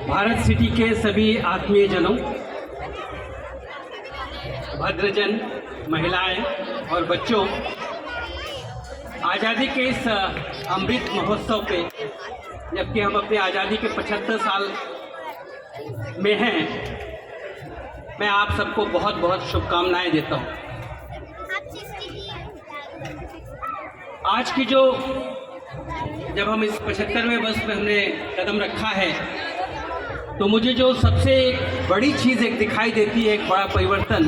Bharat city के सभी आत्मीय जनों, भद्रजन, महिलाएं और बच्चों, आज़ादी के इस अमृत महोत्सव पे, जबकि हम अपने आज़ादी के 75 साल में हैं, मैं आप सबको बहुत बहुत शुभकामनाएं देता हूं। आज की जब हम इस 75वें वर्ष में हमने कदम रखा है, तो मुझे जो सबसे बड़ी चीज़ एक दिखाई देती है, एक बड़ा परिवर्तन।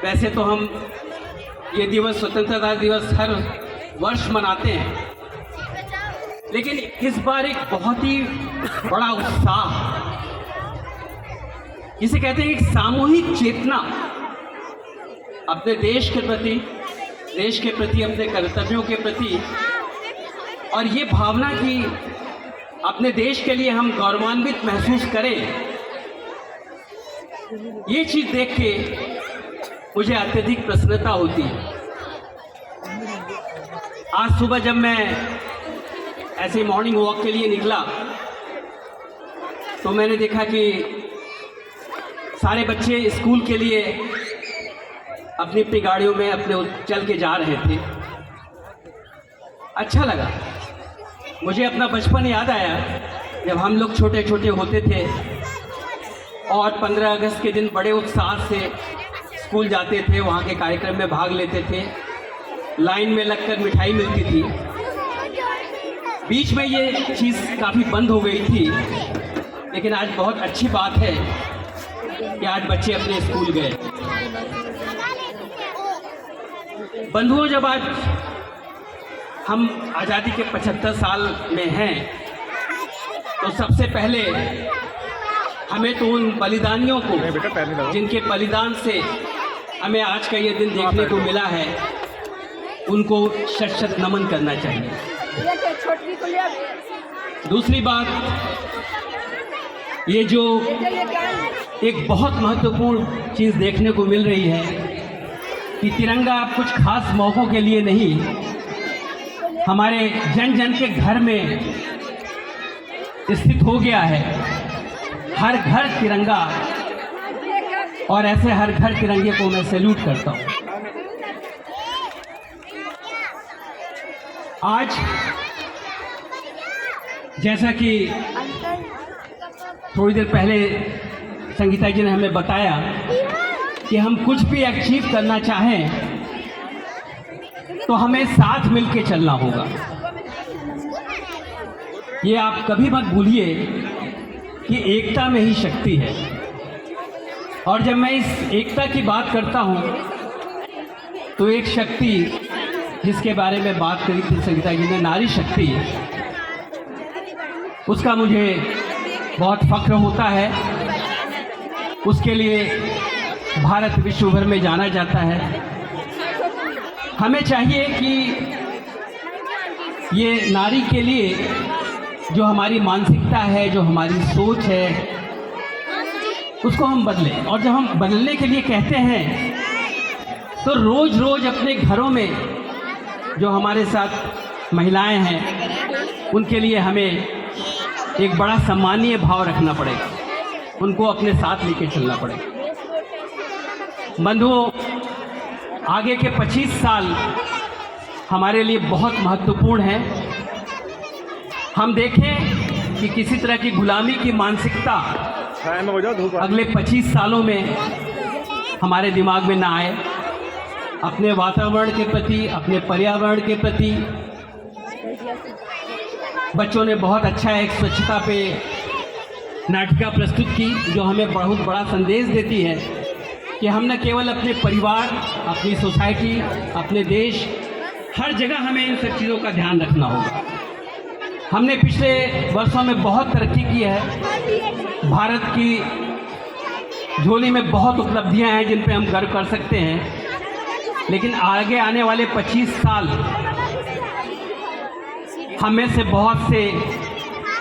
वैसे तो हम ये दिवस, स्वतंत्रता दिवस, हर वर्ष मनाते हैं, लेकिन इस बार एक बहुत ही बड़ा उत्साह, जिसे कहते हैं एक सामूहिक चेतना अपने देश के प्रति, अपने कर्तव्यों के प्रति, और ये भावना कि अपने देश के लिए हम गौरवान्वित महसूस करें, ये चीज़ देख के मुझे अत्यधिक प्रसन्नता होती है। आज सुबह जब मैं ऐसे मॉर्निंग वॉक के लिए निकला, तो मैंने देखा कि सारे बच्चे स्कूल के लिए अपनी अपनी गाड़ियों में अपने चल के जा रहे थे। अच्छा लगा। मुझे अपना बचपन याद आया, जब हम लोग छोटे छोटे होते थे और 15 अगस्त के दिन बड़े उत्साह से स्कूल जाते थे, वहाँ के कार्यक्रम में भाग लेते थे, लाइन में लगकर मिठाई मिलती थी। बीच में ये चीज़ काफ़ी बंद हो गई थी, लेकिन आज बहुत अच्छी बात है कि आज बच्चे अपने स्कूल गए। बंधुओं, जब आज हम आज़ादी के 75 साल में हैं, तो सबसे पहले हमें तो उन बलिदानियों को, जिनके बलिदान से हमें आज का ये दिन देखने को मिला है, उनको शत शत नमन करना चाहिए। दूसरी बात, ये जो एक बहुत महत्वपूर्ण चीज़ देखने को मिल रही है कि तिरंगा अब कुछ खास मौक़ों के लिए नहीं, हमारे जन जन के घर में स्थित हो गया है। हर घर तिरंगा, और ऐसे हर घर तिरंगे को मैं सैल्यूट करता हूँ। आज जैसा कि थोड़ी देर पहले संगीता जी ने हमें बताया कि हम कुछ भी अचीव करना चाहें तो हमें साथ मिलके चलना होगा। ये आप कभी मत भूलिए कि एकता में ही शक्ति है। और जब मैं इस एकता की बात करता हूँ, तो एक शक्ति जिसके बारे में बात करी थी संगीता जी ने, नारी शक्ति, उसका मुझे बहुत फख्र होता है। उसके लिए भारत विश्व भर में जाना जाता है। हमें चाहिए कि ये नारी के लिए जो हमारी मानसिकता है, जो हमारी सोच है, उसको हम बदलें। और जब हम बदलने के लिए कहते हैं, तो रोज़ रोज़ अपने घरों में जो हमारे साथ महिलाएं हैं, उनके लिए हमें एक बड़ा सम्मानीय भाव रखना पड़ेगा, उनको अपने साथ लेके चलना पड़ेगा। बंधुओं, आगे के 25 साल हमारे लिए बहुत महत्वपूर्ण हैं। हम देखें कि किसी तरह की गुलामी की मानसिकता अगले 25 सालों में हमारे दिमाग में ना आए। अपने वातावरण के प्रति, अपने पर्यावरण के प्रति बच्चों ने बहुत अच्छा एक स्वच्छता पे नाटिका प्रस्तुत की, जो हमें बहुत बड़ा संदेश देती है कि हम न केवल अपने परिवार, अपनी सोसाइटी, अपने देश, हर जगह हमें इन सब चीज़ों का ध्यान रखना होगा। हमने पिछले वर्षों में बहुत तरक्की की है। भारत की झोली में बहुत उपलब्धियां हैं जिन पे हम गर्व कर सकते हैं, लेकिन आगे आने वाले 25 साल हम में से बहुत से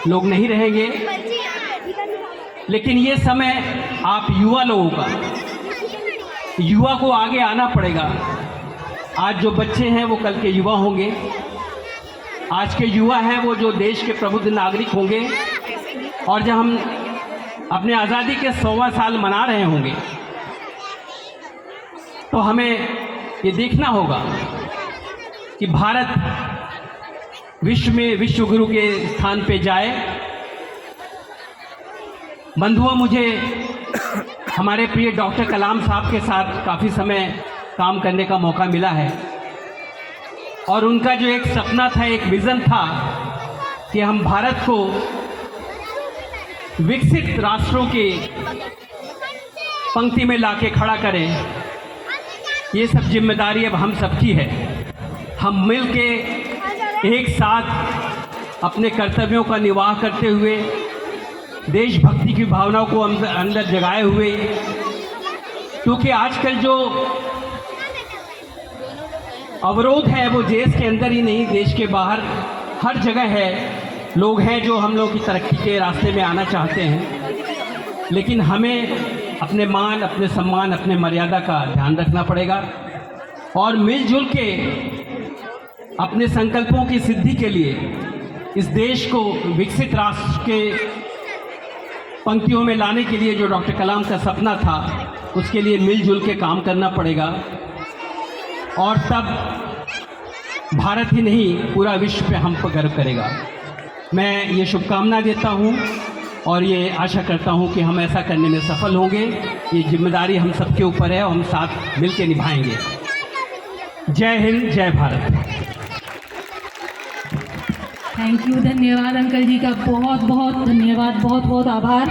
लोग नहीं रहेंगे, लेकिन ये समय आप युवा लोगों का, युवा को आगे आना पड़ेगा। आज जो बच्चे हैं वो कल के युवा होंगे। आज के युवा हैं वो जो देश के प्रबुद्ध नागरिक होंगे। और जब हम अपने आज़ादी के 100वां साल मना रहे होंगे, तो हमें ये देखना होगा कि भारत विश्व में विश्व गुरु के स्थान पे जाए। बंधुओं, मुझे हमारे प्रिय डॉक्टर कलाम साहब के साथ काफ़ी समय काम करने का मौका मिला है, और उनका जो एक सपना था, एक विज़न था कि हम भारत को विकसित राष्ट्रों की पंक्ति में लाके खड़ा करें। ये सब जिम्मेदारी अब हम सबकी है। हम मिल के एक साथ अपने कर्तव्यों का निर्वाह करते हुए, देशभक्ति की भावनाओं को अंदर जगाए हुए, क्योंकि आजकल जो अवरोध है वो देश के अंदर ही नहीं, देश के बाहर हर जगह है। लोग हैं जो हम लोग की तरक्की के रास्ते में आना चाहते हैं, लेकिन हमें अपने मान, अपने सम्मान, अपने मर्यादा का ध्यान रखना पड़ेगा और मिलजुल के अपने संकल्पों की सिद्धि के लिए इस देश को विकसित राष्ट्र के पंक्तियों में लाने के लिए जो डॉक्टर कलाम का सपना था, उसके लिए मिलजुल के काम करना पड़ेगा। और तब भारत ही नहीं, पूरा विश्व पे हम पर गर्व करेगा। मैं ये शुभकामना देता हूँ और ये आशा करता हूँ कि हम ऐसा करने में सफल होंगे। ये जिम्मेदारी हम सबके ऊपर है और हम साथ मिलकर निभाएंगे। जय हिंद, जय भारत। थैंक यू, धन्यवाद अंकल जी का, बहुत बहुत धन्यवाद, बहुत बहुत आभार।